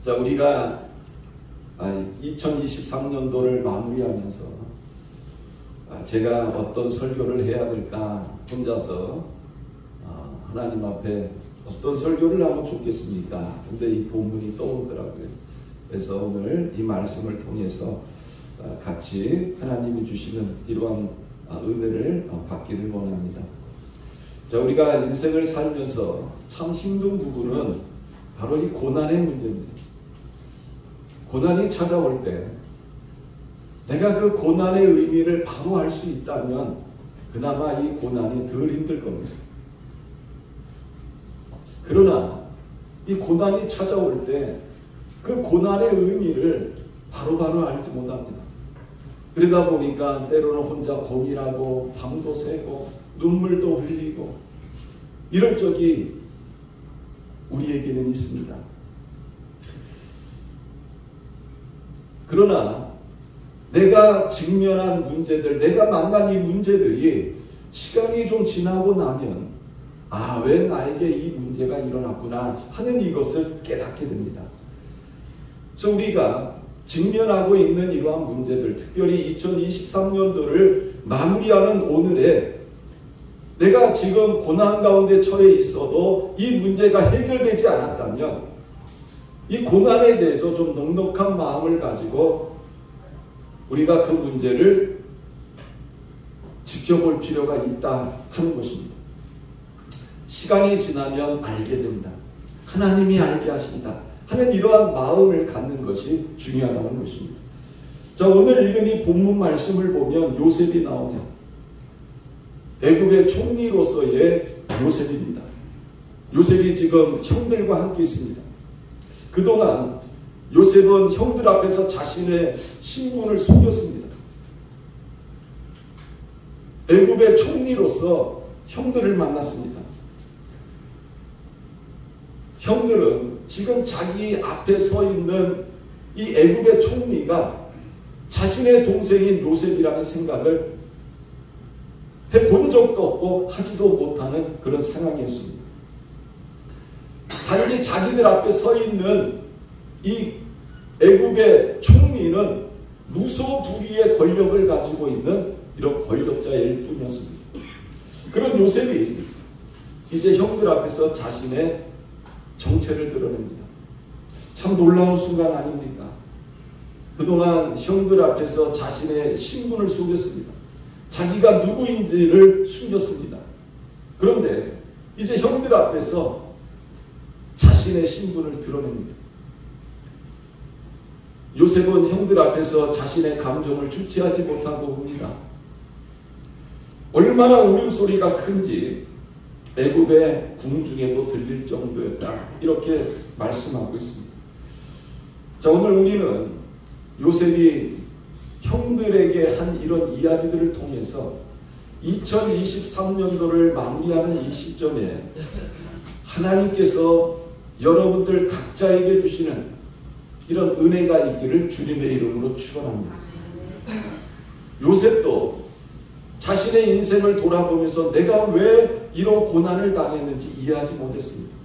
자, 우리가 2023년도를 마무리하면서 제가 어떤 설교를 해야 될까 혼자서 하나님 앞에 어떤 설교를 하면 좋겠습니까? 근데 이 본문이 떠오르더라고요. 그래서 오늘 이 말씀을 통해서 같이 하나님이 주시는 이러한 은혜를 받기를 원합니다. 자, 우리가 인생을 살면서 참 힘든 부분은 바로 이 고난의 문제입니다. 고난이 찾아올 때 내가 그 고난의 의미를 바로 알 수 있다면 그나마 이 고난이 덜 힘들 겁니다. 그러나 이 고난이 찾아올 때 그 고난의 의미를 바로바로 알지 못합니다. 그러다 보니까 때로는 혼자 고민하고 밤도 새고 눈물도 흘리고 이럴 적이 우리에게는 있습니다. 그러나 내가 직면한 문제들, 내가 만난 이 문제들이 시간이 좀 지나고 나면 왜 나에게 이 문제가 일어났구나 하는 이것을 깨닫게 됩니다. 그래서 우리가 직면하고 있는 이러한 문제들, 특별히 2023년도를 마무리하는 오늘에 내가 지금 고난 가운데 처해 있어도 이 문제가 해결되지 않았다면 이 고난에 대해서 좀 넉넉한 마음을 가지고 우리가 그 문제를 지켜볼 필요가 있다 하는 것입니다. 시간이 지나면 알게 된다. 하나님이 알게 하신다 하는 이러한 마음을 갖는 것이 중요하다는 것입니다. 자, 오늘 읽은 이 본문 말씀을 보면 요셉이 나오네요. 애굽의 총리로서의 요셉입니다. 요셉이 지금 형들과 함께 있습니다. 그동안 요셉은 형들 앞에서 자신의 신분을 숨겼습니다. 애굽의 총리로서 형들을 만났습니다. 형들은 지금 자기 앞에 서 있는 이 애굽의 총리가 자신의 동생인 요셉이라는 생각을 해본 적도 없고 하지도 못하는 그런 상황이었습니다. 단지 자기들 앞에 서 있는 이 애굽의 총리는 무소부리의 권력을 가지고 있는 이런 권력자일 뿐이었습니다. 그런 요셉이 이제 형들 앞에서 자신의 정체를 드러냅니다. 참 놀라운 순간 아닙니까? 그동안 형들 앞에서 자신의 신분을 숨겼습니다. 자기가 누구인지를 숨겼습니다. 그런데 이제 형들 앞에서 자신의 신분을 드러냅니다. 요셉은 형들 앞에서 자신의 감정을 주체하지 못하고 옵니다. 얼마나 울음소리가 큰지 애굽의 궁중에도 들릴 정도였다. 이렇게 말씀하고 있습니다. 자, 오늘 우리는 요셉이 형들에게 한 이런 이야기들을 통해서 2023년도를 마무리하는 이 시점에 하나님께서 여러분들 각자에게 주시는 이런 은혜가 있기를 주님의 이름으로 축원합니다. 요셉도 자신의 인생을 돌아보면서 내가 왜 이런 고난을 당했는지 이해하지 못했습니다.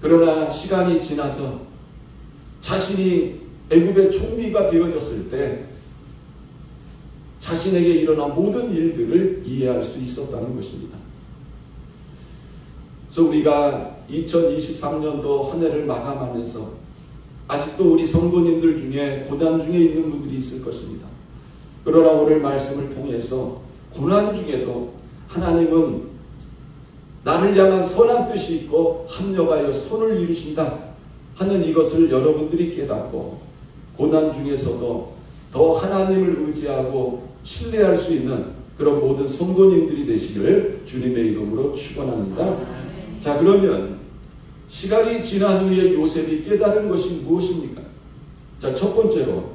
그러나 시간이 지나서 자신이 애굽의 총리가 되어졌을 때 자신에게 일어난 모든 일들을 이해할 수 있었다는 것입니다. 그래서 우리가 2023년도 한 해를 마감하면서 아직도 우리 성도님들 중에 고난 중에 있는 분들이 있을 것입니다. 그러나 오늘 말씀을 통해서 고난 중에도 하나님은 나를 향한 선한 뜻이 있고 합력하여 선을 이루신다 하는 이것을 여러분들이 깨닫고 고난 중에서도 더 하나님을 의지하고 신뢰할 수 있는 그런 모든 성도님들이 되시기를 주님의 이름으로 축원합니다. 자, 그러면 시간이 지난 후에 요셉이 깨달은 것이 무엇입니까? 자, 첫 번째로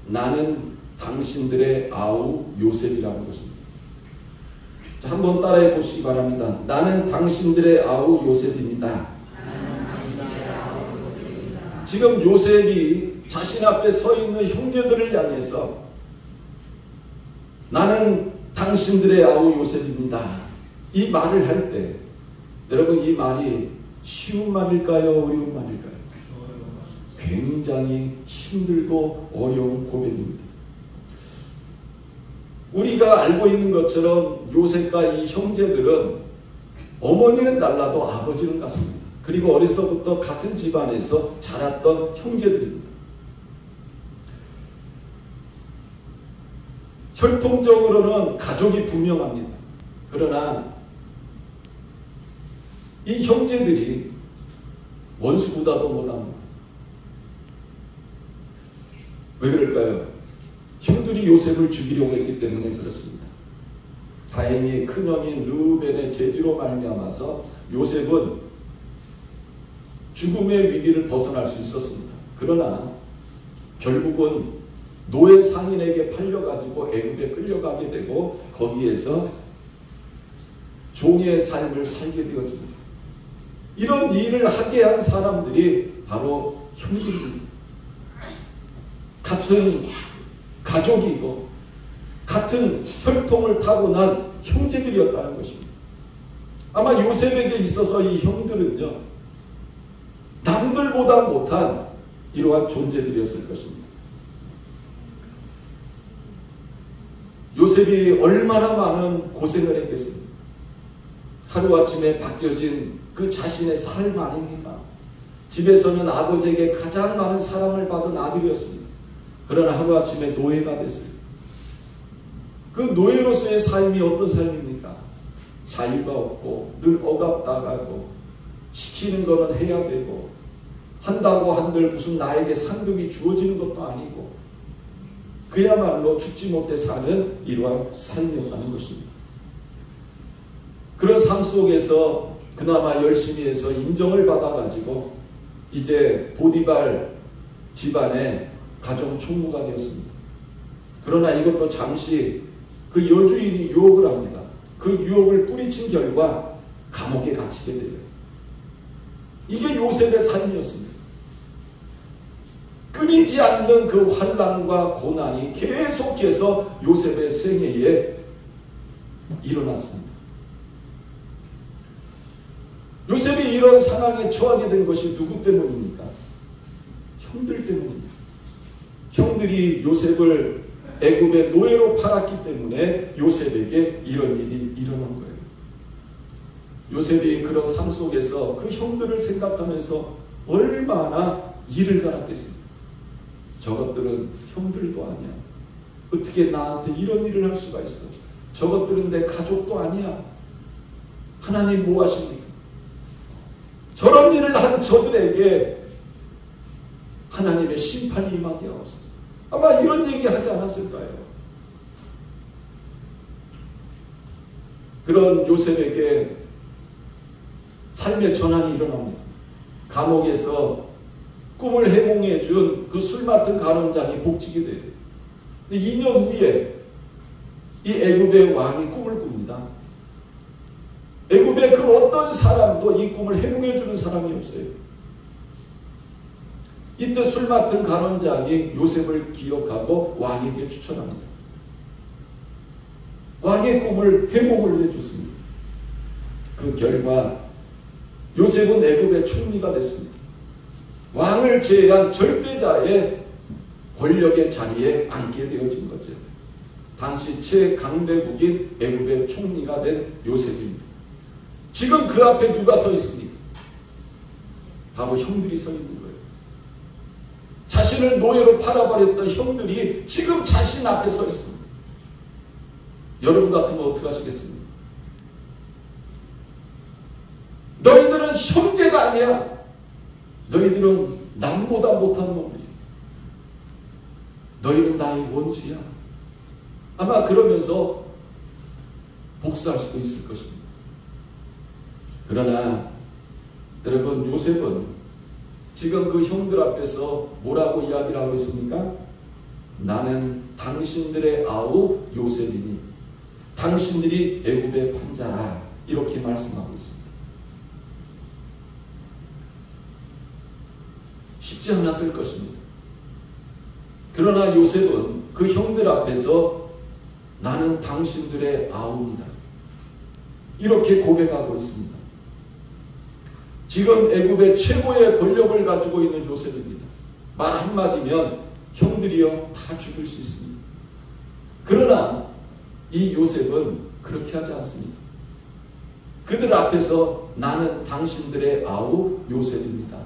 나는 당신들의 아우 요셉이라는 것입니다. 자, 한번 따라해 보시기 바랍니다. 나는 당신들의 아우 요셉입니다. 지금 요셉이 자신 앞에 서 있는 형제들을 향해서 나는 당신들의 아우 요셉입니다. 이 말을 할 때 여러분 이 말이 쉬운 말일까요? 어려운 말일까요? 굉장히 힘들고 어려운 고백입니다. 우리가 알고 있는 것처럼 요셉과 이 형제들은 어머니는 달라도 아버지는 같습니다. 그리고 어려서부터 같은 집안에서 자랐던 형제들입니다. 혈통적으로는 가족이 분명합니다. 그러나 이 형제들이 원수보다도 못합니다. 왜 그럴까요? 형들이 요셉을 죽이려고 했기 때문에 그렇습니다. 다행히 큰형인 르우벤의 제지로 말미암아서 요셉은 죽음의 위기를 벗어날 수 있었습니다. 그러나 결국은 노예 상인에게 팔려가지고 애굽에 끌려가게 되고 거기에서 종의 삶을 살게 되어집니다. 이런 일을 하게 한 사람들이 바로 형들입니다. 같은 가족이고 같은 혈통을 타고난 형제들이었다는 것입니다. 아마 요셉에게 있어서 이 형들은요, 남들보다 못한 이러한 존재들이었을 것입니다. 요셉이 얼마나 많은 고생을 했겠습니까? 하루아침에 바뀌어진 그 자신의 삶 아닙니까? 집에서는 아버지에게 가장 많은 사랑을 받은 아들이었습니다. 그러나 하루아침에 노예가 됐어요. 그 노예로서의 삶이 어떤 삶입니까? 자유가 없고 늘 억압당하고 시키는 거는 해야 되고 한다고 한들 무슨 나에게 상급이 주어지는 것도 아니고 그야말로 죽지 못해 사는 이러한 삶이었다는 것입니다. 그런 삶 속에서 그나마 열심히 해서 인정을 받아가지고 이제 보디발 집안의 가정 총무가 되었습니다. 그러나 이것도 잠시 그 여주인이 유혹을 합니다. 그 유혹을 뿌리친 결과 감옥에 갇히게 돼요. 이게 요셉의 삶이었습니다. 끊이지 않는 그 환난과 고난이 계속해서 요셉의 생애에 일어났습니다. 요셉이 이런 상황에 처하게 된 것이 누구 때문입니까? 형들 때문입니다. 형들이 요셉을 애굽의 노예로 팔았기 때문에 요셉에게 이런 일이 일어난 거예요. 요셉이 그런 삶 속에서 그 형들을 생각하면서 얼마나 이를 갈았겠습니까? 저것들은 형들도 아니야. 어떻게 나한테 이런 일을 할 수가 있어? 저것들은 내 가족도 아니야. 하나님 뭐 하십니까? 저런 일을 한 저들에게 하나님의 심판이 임하게 하옵소서. 아마 이런 얘기 하지 않았을까요? 그런 요셉에게 삶의 전환이 일어납니다. 감옥에서 꿈을 해몽해 준 그 술 맡은 간원장이 복직이 돼요. 2년 후에 이 애굽의 왕이 꿈을 꿉니다. 애굽의 그 어떤 사람도 이 꿈을 해몽해 주는 사람이 없어요. 이때 술 맡은 간원장이 요셉을 기억하고 왕에게 추천합니다. 왕의 꿈을 해몽을 해줬습니다. 그 결과 요셉은 애굽의 총리가 됐습니다. 왕을 제외한 절대자의 권력의 자리에 앉게 되어진 거죠. 당시 최강대국인 애굽의 총리가 된 요셉입니다. 지금 그 앞에 누가 서 있습니까? 바로 형들이 서 있는 거예요. 자신을 노예로 팔아버렸던 형들이 지금 자신 앞에 서 있습니다. 여러분 같으면 어떻게 하시겠습니까? 너희들은 형제가 아니야. 너희들은 남보다 못한 놈들이야. 너희는 나의 원수야. 아마 그러면서 복수할 수도 있을 것입니다. 그러나 여러분, 요셉은 지금 그 형들 앞에서 뭐라고 이야기를 하고 있습니까? 나는 당신들의 아우 요셉이니 당신들이 애굽의 판자라, 이렇게 말씀하고 있습니다. 쉽지 않았을 것입니다. 그러나 요셉은 그 형들 앞에서 나는 당신들의 아우입니다, 이렇게 고백하고 있습니다. 지금 애굽의 최고의 권력을 가지고 있는 요셉입니다. 말 한마디면 형들이요 다 죽일 수 있습니다. 그러나 이 요셉은 그렇게 하지 않습니다. 그들 앞에서 나는 당신들의 아우 요셉입니다.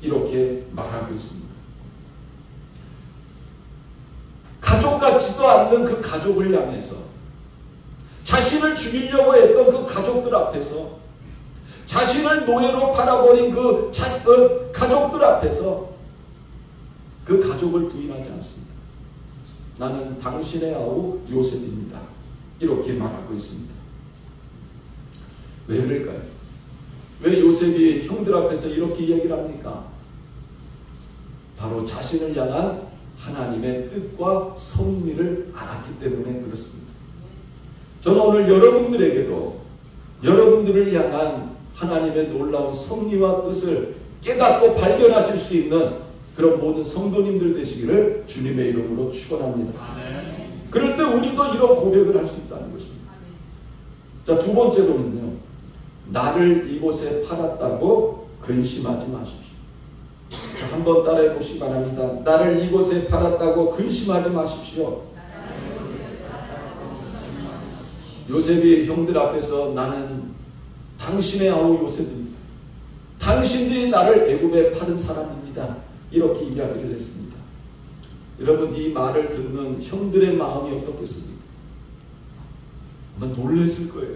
이렇게 말하고 있습니다. 가족 같지도 않는 그 가족을 향해서, 자신을 죽이려고 했던 그 가족들 앞에서, 자신을 노예로 팔아버린 그 가족들 앞에서 그 가족을 부인하지 않습니다. 나는 당신의 아우 요셉입니다. 이렇게 말하고 있습니다. 왜 그럴까요? 왜 요셉이 형들 앞에서 이렇게 얘기를 합니까? 바로 자신을 향한 하나님의 뜻과 섭리를 알았기 때문에 그렇습니다. 저는 오늘 여러분들에게도 여러분들을 향한 하나님의 놀라운 섭리와 뜻을 깨닫고 발견하실 수 있는 그런 모든 성도님들 되시기를 주님의 이름으로 축원합니다. 그럴 때 우리도 이런 고백을 할 수 있다는 것입니다. 자, 두 번째로는요, 나를 이곳에 팔았다고 근심하지 마십시오. 자, 한번 따라해 보시기 바랍니다. 나를 이곳에 팔았다고 근심하지 마십시오. 요셉이 형들 앞에서 나는 당신의 아우 요셉입니다. 당신들이 나를 애굽에 팔은 사람입니다. 이렇게 이야기를 했습니다. 여러분, 이 말을 듣는 형들의 마음이 어떻겠습니까? 아마 놀랬을 거예요.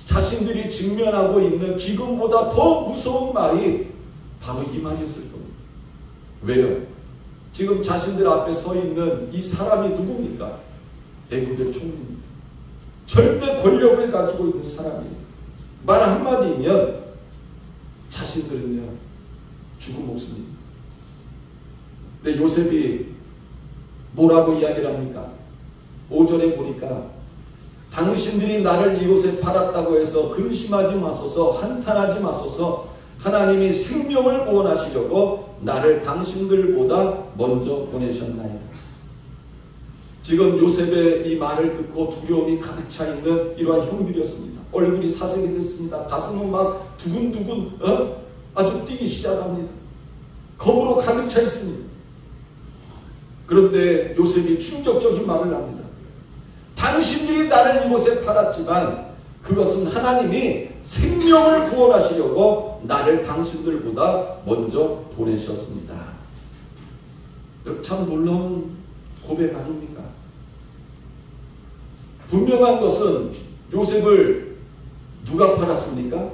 자신들이 직면하고 있는 기근보다 더 무서운 말이 바로 이 말이었을 겁니다. 왜요? 지금 자신들 앞에 서 있는 이 사람이 누굽니까? 애굽의 총리입니다. 절대 권력을 가지고 있는 사람이에요. 말 한마디면 자신들은요 죽은 목숨입니다. 근데 요셉이 뭐라고 이야기를 합니까? 5절에 보니까 당신들이 나를 이곳에 팔았다고 해서 근심하지 마소서, 한탄하지 마소서. 하나님이 생명을 구원하시려고 나를 당신들보다 먼저 보내셨나이다. 지금 요셉의 이 말을 듣고 두려움이 가득 차 있는 이러한 형들이었습니다. 얼굴이 사색이 됐습니다. 가슴은 막 두근두근 아주 뛰기 시작합니다. 겁으로 가득 차 있습니다. 그런데 요셉이 충격적인 말을 합니다. 당신들이 나를 이곳에 팔았지만 그것은 하나님이 생명을 구원하시려고 나를 당신들보다 먼저 보내셨습니다. 참 놀라운 고백 아닙니까? 분명한 것은 요셉을 누가 팔았습니까?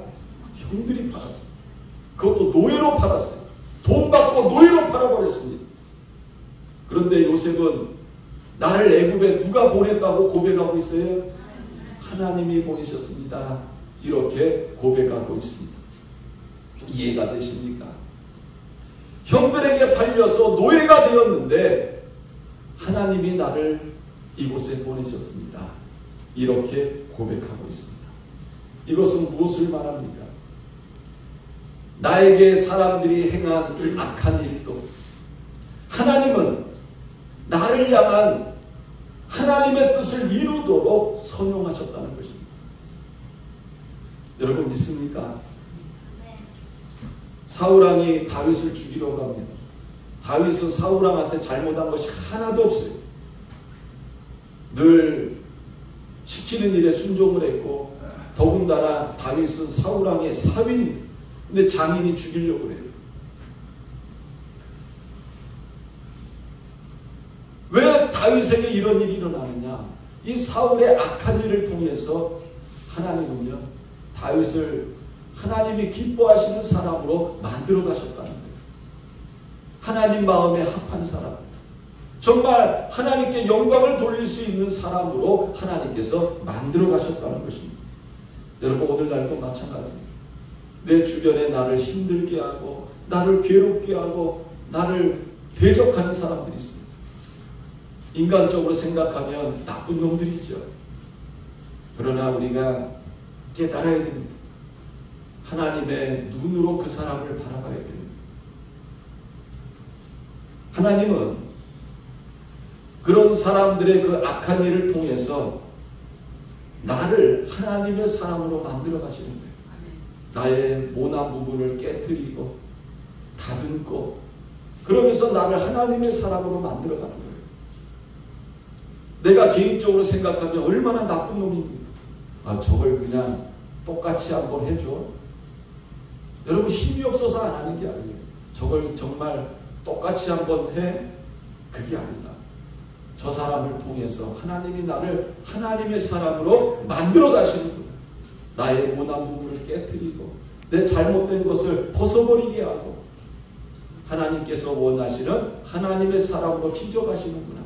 형들이 팔았어요. 그것도 노예로 팔았어요. 돈 받고 노예로 팔아버렸습니다. 그런데 요셉은 나를 애굽에 누가 보냈다고 고백하고 있어요? 하나님이 보내셨습니다. 이렇게 고백하고 있습니다. 이해가 되십니까? 형들에게 팔려서 노예가 되었는데 하나님이 나를 이곳에 보내셨습니다. 이렇게 고백하고 있습니다. 이것은 무엇을 말합니까? 나에게 사람들이 행한 악한 일도 하나님은 나를 향한 하나님의 뜻을 이루도록 선용하셨다는 것입니다. 여러분 믿습니까? 사울왕이 다윗을 죽이려고 합니다. 다윗은 사울왕한테 잘못한 것이 하나도 없어요. 늘 시키는 일에 순종을 했고 더군다나 다윗은 사울왕의 사위입니다. 근데 장인이 죽이려고 해요. 왜 다윗에게 이런 일이 일어나느냐? 이 사울의 악한 일을 통해서 하나님은요 다윗을 하나님이 기뻐하시는 사람으로 만들어 가셨다는 거예요. 하나님 마음에 합한 사람, 정말 하나님께 영광을 돌릴 수 있는 사람으로 하나님께서 만들어 가셨다는 것입니다. 여러분 오늘날도 마찬가지입니다. 내 주변에 나를 힘들게 하고 나를 괴롭게 하고 나를 대적하는 사람들이 있습니다. 인간적으로 생각하면 나쁜 놈들이죠. 그러나 우리가 깨달아야 됩니다. 하나님의 눈으로 그 사람을 바라봐야 됩니다. 하나님은 그런 사람들의 그 악한 일을 통해서 나를 하나님의 사람으로 만들어 가시는 거예요. 나의 모난 부분을 깨뜨리고 다듬고 그러면서 나를 하나님의 사람으로 만들어가는 거예요. 내가 개인적으로 생각하면 얼마나 나쁜 놈입니까? 저걸 그냥 똑같이 한번 해줘. 여러분, 힘이 없어서 안 하는 게 아니에요. 저걸 정말 똑같이 한번 해? 그게 아니라 저 사람을 통해서 하나님이 나를 하나님의 사람으로 만들어 가시는구나. 나의 모난 부분을 깨뜨리고 내 잘못된 것을 벗어버리게 하고 하나님께서 원하시는 하나님의 사람으로 빚어가시는구나.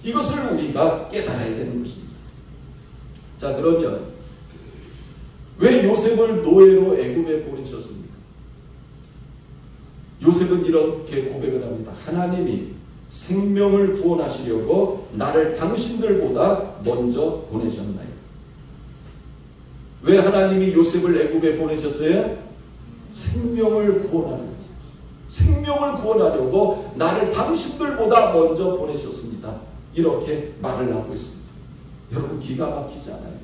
이것을 우리가 깨달아야 되는 것입니다. 자, 그러면 왜 요셉을 노예로 애굽에 보내셨습니까? 요셉은 이렇게 고백을 합니다. 하나님이 생명을 구원하시려고 나를 당신들보다 먼저 보내셨나이다. 왜 하나님이 요셉을 애굽에 보내셨어요? 생명을 구원하려고 나를 당신들보다 먼저 보내셨습니다. 이렇게 말을 하고 있습니다. 여러분, 기가 막히지 않아요?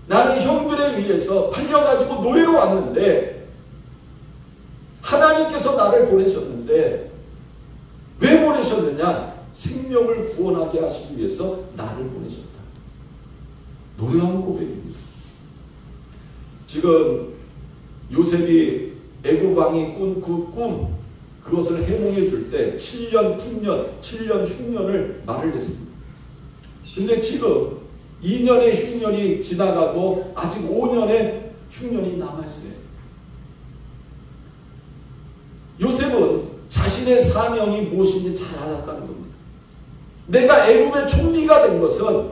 나는 형들에 의해서 팔려가지고 노예로 왔는데 하나님께서 나를 보내셨는데 왜 보내셨느냐? 생명을 구원하게 하시기 위해서 나를 보내셨다. 놀라운 고백입니다. 지금 요셉이 애굽 왕이 꾼 그 꿈, 그것을 해몽해 줄 때 7년 흉년을 말을 했습니다. 근데 지금 2년의 흉년이 지나가고 아직 5년의 흉년이 남아있어요. 요셉은 자신의 사명이 무엇인지 잘 알았다는 겁니다. 내가 애굽의 총리가 된 것은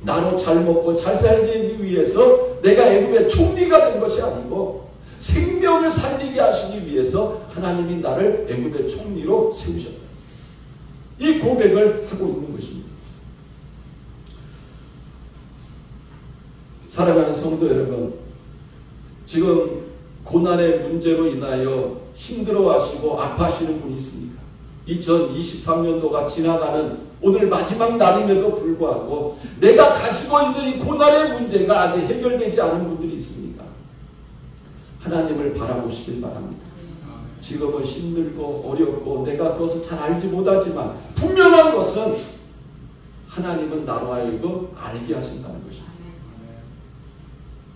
나로 잘 먹고 잘 살기 위해서 내가 애굽의 총리가 된 것이 아니고 생명을 살리게 하시기 위해서 하나님이 나를 애굽의 총리로 세우셨다. 이 고백을 하고 있는 것입니다. 사랑하는 성도 여러분, 지금 고난의 문제로 인하여 힘들어하시고 아파하시는 분이 있습니까? 2023년도가 지나가는 오늘 마지막 날임에도 불구하고 내가 가지고 있는 이 고난의 문제가 아직 해결되지 않은 분들이 있습니까? 하나님을 바라보시길 바랍니다. 지금은 힘들고 어렵고 내가 그것을 잘 알지 못하지만 분명한 것은 하나님은 나로 하여금 알게 하신다는 것입니다.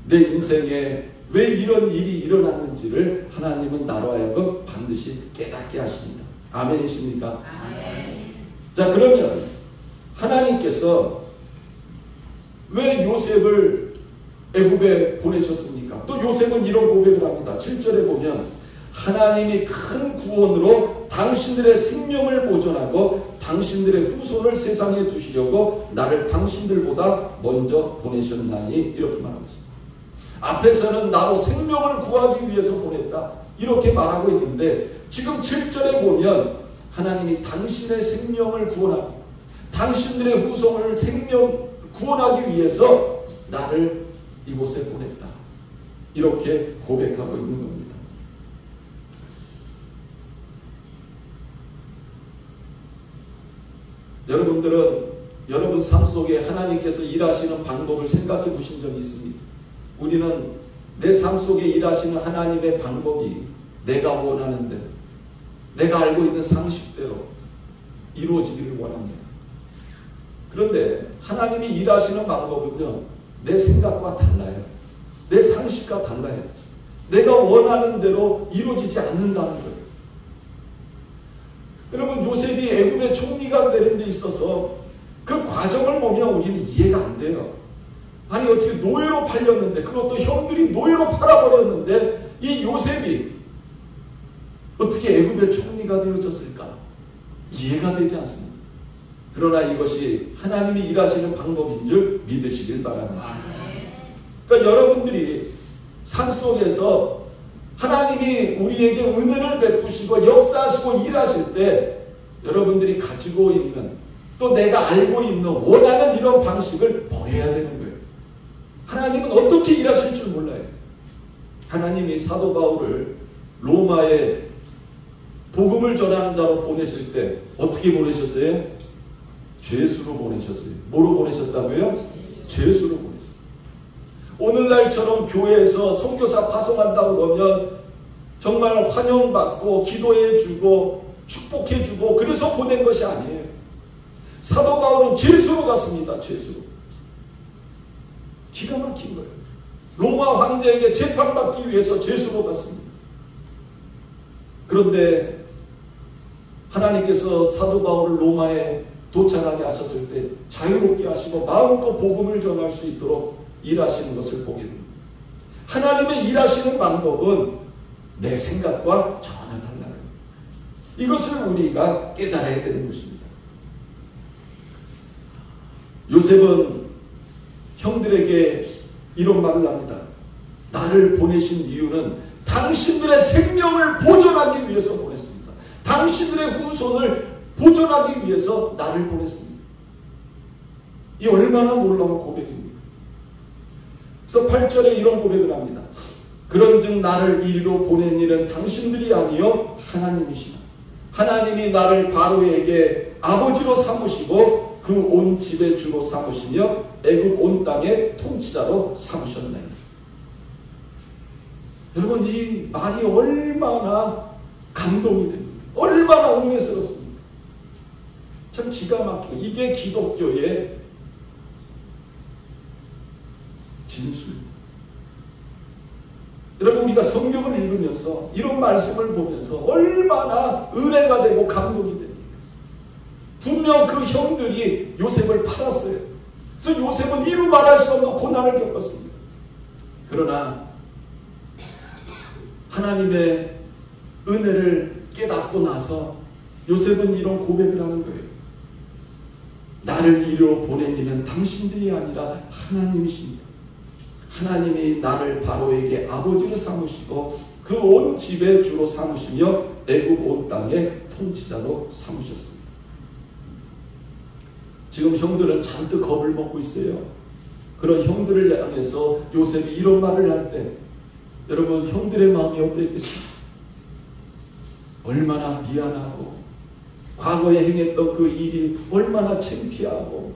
내 인생에 왜 이런 일이 일어났는지를 하나님은 나로 하여금 반드시 깨닫게 하십니다. 아멘이십니까? 아멘. 자, 그러면 하나님께서 왜 요셉을 애굽에 보내셨습니까? 또 요셉은 이런 고백을 합니다. 7절에 보면 하나님이 큰 구원으로 당신들의 생명을 보존하고 당신들의 후손을 세상에 두시려고 나를 당신들보다 먼저 보내셨나니 이렇게 말하고 있습니다. 앞에서는 나로 생명을 구하기 위해서 보냈다 이렇게 말하고 있는데 지금 7절에 보면 하나님이 당신의 생명을 구원하고 당신들의 후손을 구원하기 위해서 나를 이곳에 보냈다 이렇게 고백하고 있는 겁니다. 여러분들은 여러분 삶 속에 하나님께서 일하시는 방법을 생각해 보신 적이 있습니까? 우리는 내 삶 속에 일하시는 하나님의 방법이 내가 원하는 대로, 내가 알고 있는 상식대로 이루어지기를 원합니다. 그런데 하나님이 일하시는 방법은요, 내 생각과 달라요. 내 상식과 달라요. 내가 원하는 대로 이루어지지 않는다는 거예요. 여러분, 요셉이 애굽의 총리가 되는 데 있어서 그 과정을 보면 우리는 이해가 안 돼요. 아니, 어떻게 노예로 팔렸는데, 그것도 형들이 노예로 팔아버렸는데 이 요셉이 어떻게 애굽의 총리가 되어졌을까? 이해가 되지 않습니다. 그러나 이것이 하나님이 일하시는 방법인 줄 믿으시길 바랍니다. 그러니까 여러분들이 삶 속에서 하나님이 우리에게 은혜를 베푸시고 역사하시고 일하실 때 여러분들이 가지고 있는 또 내가 알고 있는 원하는 이런 방식을 버려야 되는 거예요. 하나님은 어떻게 일하실 줄 몰라요. 하나님이 사도 바울을 로마에 복음을 전하는 자로 보내실 때 어떻게 보내셨어요? 죄수로 보내셨어요. 뭐로 보내셨다고요? 죄수로 보내셨어요. 오늘날처럼 교회에서 선교사 파송한다고 그러면 정말 환영받고 기도해주고 축복해주고 그래서 보낸 것이 아니에요. 사도 바울은 죄수로 갔습니다. 죄수로. 기가 막힌 거예요. 로마 황제에게 재판받기 위해서 죄수로 갔습니다. 그런데 하나님께서 사도 바울을 로마에 도착하게 하셨을 때 자유롭게 하시고 마음껏 복음을 전할 수 있도록 일하시는 것을 보게 됩니다. 하나님의 일하시는 방법은 내 생각과 전혀 달라요. 이것을 우리가 깨달아야 되는 것입니다. 요셉은 형들에게 이런 말을 합니다. 나를 보내신 이유는 당신들의 생명을 보존하기 위해서 보냈습니다. 당신들의 후손을 보존하기 위해서 나를 보냈습니다. 이 얼마나 놀라운 고백입니까? 그래서 8절에 이런 고백을 합니다. 그런즉 나를 이리로 보낸 일은 당신들이 아니요 하나님이시다. 하나님이 나를 바로에게 아버지로 삼으시고 그 온 집의 주로 삼으시며 애굽 온 땅의 통치자로 삼으셨나이다. 여러분, 이 말이 얼마나 감동이 됩니다. 얼마나 은혜스럽습니다. 참 기가 막히고, 이게 기독교의 진수입니다. 여러분, 우리가 성경을 읽으면서 이런 말씀을 보면서 얼마나 은혜가 되고 감동이 됩니다. 분명 그 형들이 요셉을 팔았어요. 그래서 요셉은 이루 말할 수 없는 고난을 겪었습니다. 그러나 하나님의 은혜를 깨닫고 나서 요셉은 이런 고백을 하는 거예요. 나를 이리로 보낸 이는 당신들이 아니라 하나님이십니다. 하나님이 나를 바로에게 아버지로 삼으시고 그 온 집의 주로 삼으시며 애굽 온 땅의 통치자로 삼으셨습니다. 지금 형들은 잔뜩 겁을 먹고 있어요. 그런 형들을 향해서 요셉이 이런 말을 할 때 여러분, 형들의 마음이 어땠겠습니까? 얼마나 미안하고 과거에 행했던 그 일이 얼마나 창피하고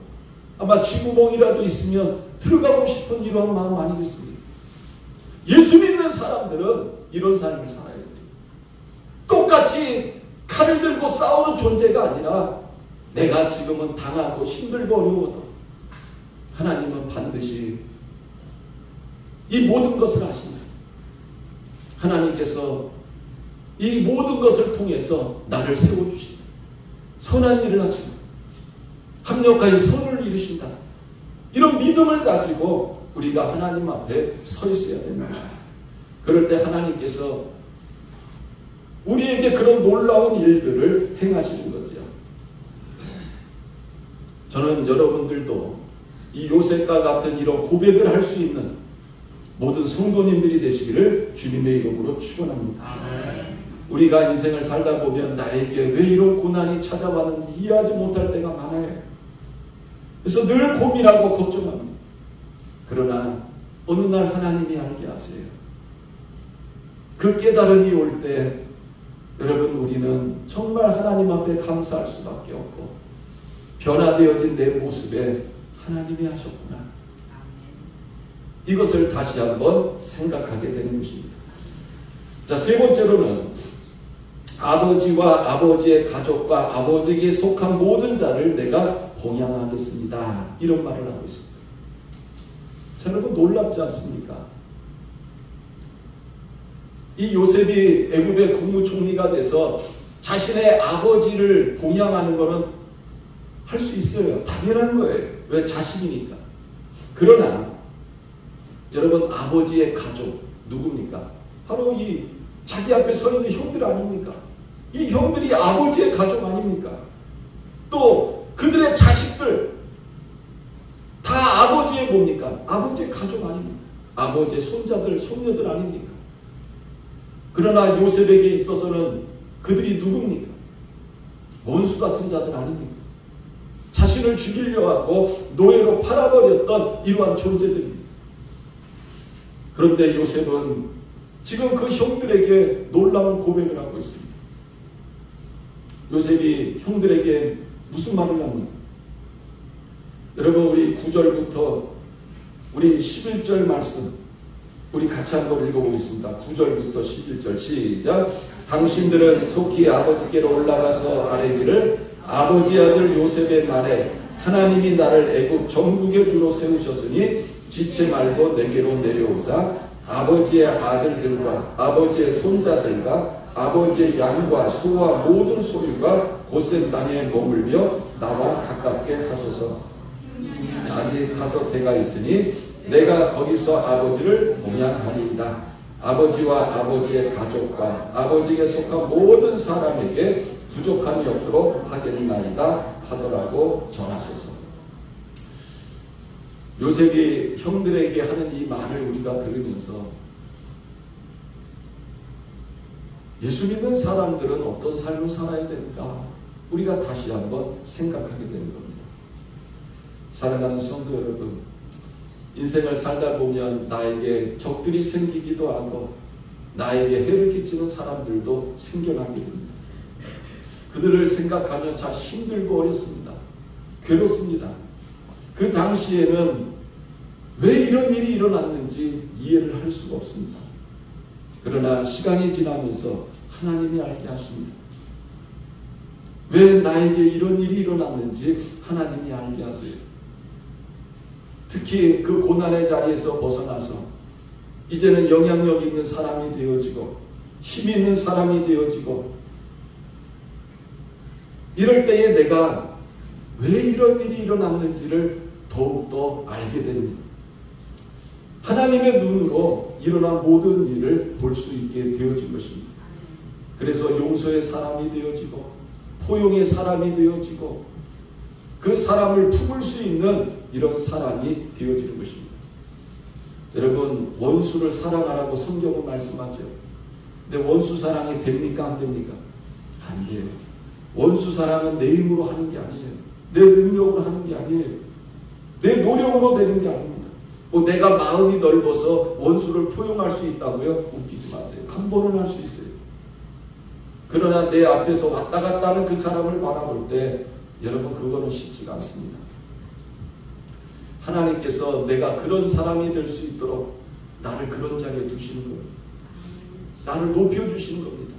아마 쥐구멍이라도 있으면 들어가고 싶은 이런 마음 아니겠습니까? 예수 믿는 사람들은 이런 삶을 살아야 돼요. 똑같이 칼을 들고 싸우는 존재가 아니라 내가 지금은 당하고 힘들고 어려워도 하나님은 반드시 이 모든 것을 아신다. 하나님께서 이 모든 것을 통해서 나를 세워주신다. 선한 일을 하신다. 합력하여 선을 이루신다. 이런 믿음을 가지고 우리가 하나님 앞에 서 있어야 됩니다. 그럴 때 하나님께서 우리에게 그런 놀라운 일들을 행하시는 거죠. 저는 여러분들도 이 요셉과 같은 이런 고백을 할 수 있는 모든 성도님들이 되시기를 주님의 이름으로 축원합니다. 우리가 인생을 살다 보면 나에게 왜 이런 고난이 찾아왔는지 이해하지 못할 때가 많아요. 그래서 늘 고민하고 걱정합니다. 그러나 어느 날 하나님이 알게 하세요. 그 깨달음이 올 때 여러분, 우리는 정말 하나님 앞에 감사할 수밖에 없고 변화되어진 내 모습에 하나님이 하셨구나. 이것을 다시 한번 생각하게 되는 것입니다. 자, 세 번째로는 아버지와 아버지의 가족과 아버지에게 속한 모든 자를 내가 봉양하겠습니다. 이런 말을 하고 있습니다. 자, 여러분, 놀랍지 않습니까? 이 요셉이 애굽의 국무총리가 돼서 자신의 아버지를 봉양하는 것은 할 수 있어요. 당연한 거예요. 왜? 자식이니까. 그러나 여러분, 아버지의 가족 누굽니까? 바로 이 자기 앞에 서 있는 형들 아닙니까? 이 형들이 아버지의 가족 아닙니까? 또 그들의 자식들 다 아버지의 뭡니까? 아버지의 가족 아닙니까? 아버지의 손자들, 손녀들 아닙니까? 그러나 요셉에게 있어서는 그들이 누굽니까? 원수 같은 자들 아닙니까? 자신을 죽이려 하고 노예로 팔아버렸던 이러한 존재들입니다. 그런데 요셉은 지금 그 형들에게 놀라운 고백을 하고 있습니다. 요셉이 형들에게 무슨 말을 합니까? 여러분, 우리 9절부터 우리 11절 말씀 우리 같이 한번 읽어보겠습니다. 9절부터 11절 시작. 당신들은 속히 아버지께로 올라가서 아뢰기를 아버지 아들 요셉의 말에 하나님이 나를 애굽 전국의 주로 세우셨으니 지체 말고 내게로 내려오사 아버지의 아들들과 아버지의 손자들과 아버지의 양과 소와 모든 소유가 고센 땅에 머물며 나와 가깝게 하소서. 아직 5해가 있으니 내가 거기서 아버지를 동양하리이다. 아버지와 아버지의 가족과 아버지에게 속한 모든 사람에게 부족함이 없도록 하겠나이다 하더라고 전하소서. 요셉이 형들에게 하는 이 말을 우리가 들으면서 예수 믿는 사람들은 어떤 삶을 살아야 될까? 우리가 다시 한번 생각하게 되는 겁니다. 사랑하는 성도 여러분, 인생을 살다 보면 나에게 적들이 생기기도 하고 나에게 해를 끼치는 사람들도 생겨나게 됩니다. 그들을 생각하면 참 힘들고 어렵습니다. 괴롭습니다. 그 당시에는 왜 이런 일이 일어났는지 이해를 할 수가 없습니다. 그러나 시간이 지나면서 하나님이 알게 하십니다. 왜 나에게 이런 일이 일어났는지 하나님이 알게 하세요. 특히 그 고난의 자리에서 벗어나서 이제는 영향력 있는 사람이 되어지고 힘 있는 사람이 되어지고 이럴 때에 내가 왜 이런 일이 일어났는지를 더욱더 알게 됩니다. 하나님의 눈으로 일어난 모든 일을 볼 수 있게 되어진 것입니다. 그래서 용서의 사람이 되어지고 포용의 사람이 되어지고 그 사람을 품을 수 있는 이런 사람이 되어지는 것입니다. 여러분, 원수를 사랑하라고 성경은 말씀하죠. 근데 원수 사랑이 됩니까? 안 됩니까? 안 돼요. 원수 사랑은 내 힘으로 하는 게 아니에요. 내 능력으로 하는 게 아니에요. 내 노력으로 되는 게 아닙니다. 뭐 내가 마음이 넓어서 원수를 포용할 수 있다고요? 웃기지 마세요. 한 번은 할 수 있어요. 그러나 내 앞에서 왔다 갔다 하는 그 사람을 바라볼 때 여러분, 그거는 쉽지가 않습니다. 하나님께서 내가 그런 사람이 될 수 있도록 나를 그런 자리에 두시는 겁니다. 나를 높여주시는 겁니다.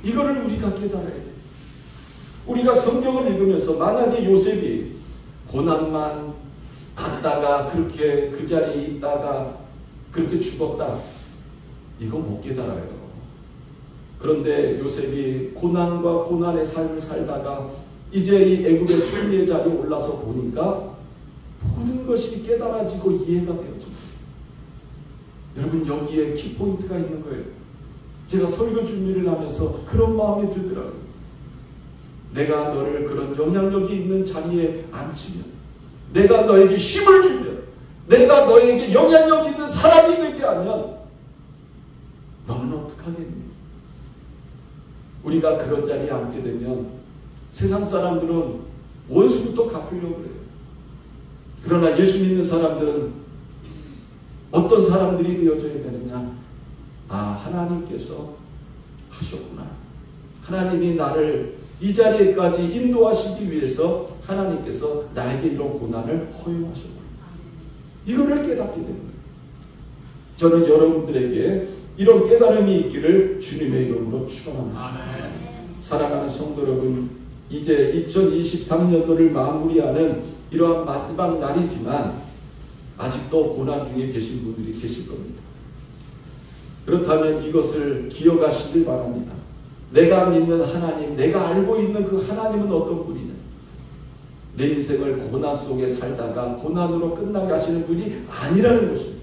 이거를 우리가 깨달아야 돼요. 우리가 성경을 읽으면서 만약에 요셉이 고난만 받다가 그렇게 그 자리에 있다가 그렇게 죽었다, 이거 못 깨달아요. 그런데 요셉이 고난과 고난의 삶을 살다가 이제 이 애굽의 총리의 자리에 올라서 보니까 모든 것이 깨달아지고 이해가 되어집니다. 여러분, 여기에 키포인트가 있는 거예요. 제가 설교 준비를 하면서 그런 마음이 들더라고요. 내가 너를 그런 영향력이 있는 자리에 앉히면, 내가 너에게 힘을 주면, 내가 너에게 영향력 있는 사람이 되게 하면 너는 어떡하겠니? 우리가 그런 자리에 앉게 되면 세상 사람들은 원수부터 갚으려고 그래요. 그러나 예수 믿는 사람들은 어떤 사람들이 되어져야 되느냐? 하나님께서 하셨구나. 하나님이 나를 이 자리에까지 인도하시기 위해서 하나님께서 나에게 이런 고난을 허용하셨구나. 이거를 깨닫게 되는 거예요. 저는 여러분들에게 이런 깨달음이 있기를 주님의 이름으로 축원합니다. 사랑하는 성도 여러분, 이제 2023년도를 마무리하는 이러한 마지막 날이지만 아직도 고난 중에 계신 분들이 계실 겁니다. 그렇다면 이것을 기억하시길 바랍니다. 내가 믿는 하나님, 내가 알고 있는 그 하나님은 어떤 분이냐? 내 인생을 고난 속에 살다가 고난으로 끝나게 하시는 분이 아니라는 것입니다.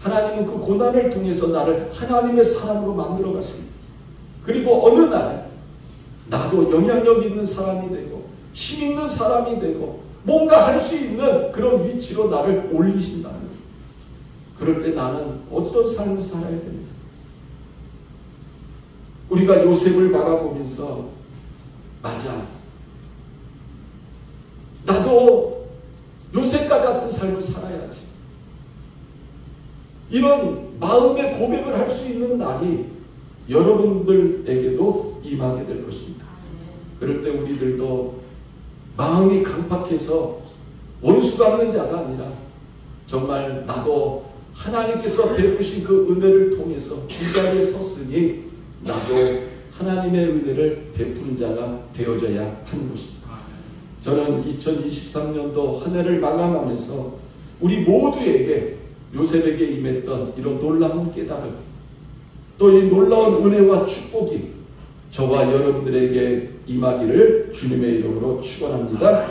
하나님은 그 고난을 통해서 나를 하나님의 사람으로 만들어 가십니다. 그리고 어느 날 나도 영향력 있는 사람이 되고 힘 있는 사람이 되고 뭔가 할 수 있는 그런 위치로 나를 올리신다는 거예요. 그럴 때 나는 어떤 삶을 살아야 됩니다. 우리가 요셉을 바라보면서 맞아, 나도 요셉과 같은 삶을 살아야지, 이런 마음의 고백을 할 수 있는 날이 여러분들에게도 임하게 될 것입니다. 그럴 때 우리들도 마음이 강팍해서 원수 갚는 자가 아니라 정말 나도 하나님께서 베푸신 그 은혜를 통해서 이 자리에 섰으니 나도 하나님의 은혜를 베푸는 자가 되어져야 하는 것입니다. 저는 2023년도 한 해를 마감하면서 우리 모두에게 요셉에게 임했던 이런 놀라운 깨달음, 또 이 놀라운 은혜와 축복이 저와 여러분들에게 임하기를 주님의 이름으로 축원합니다.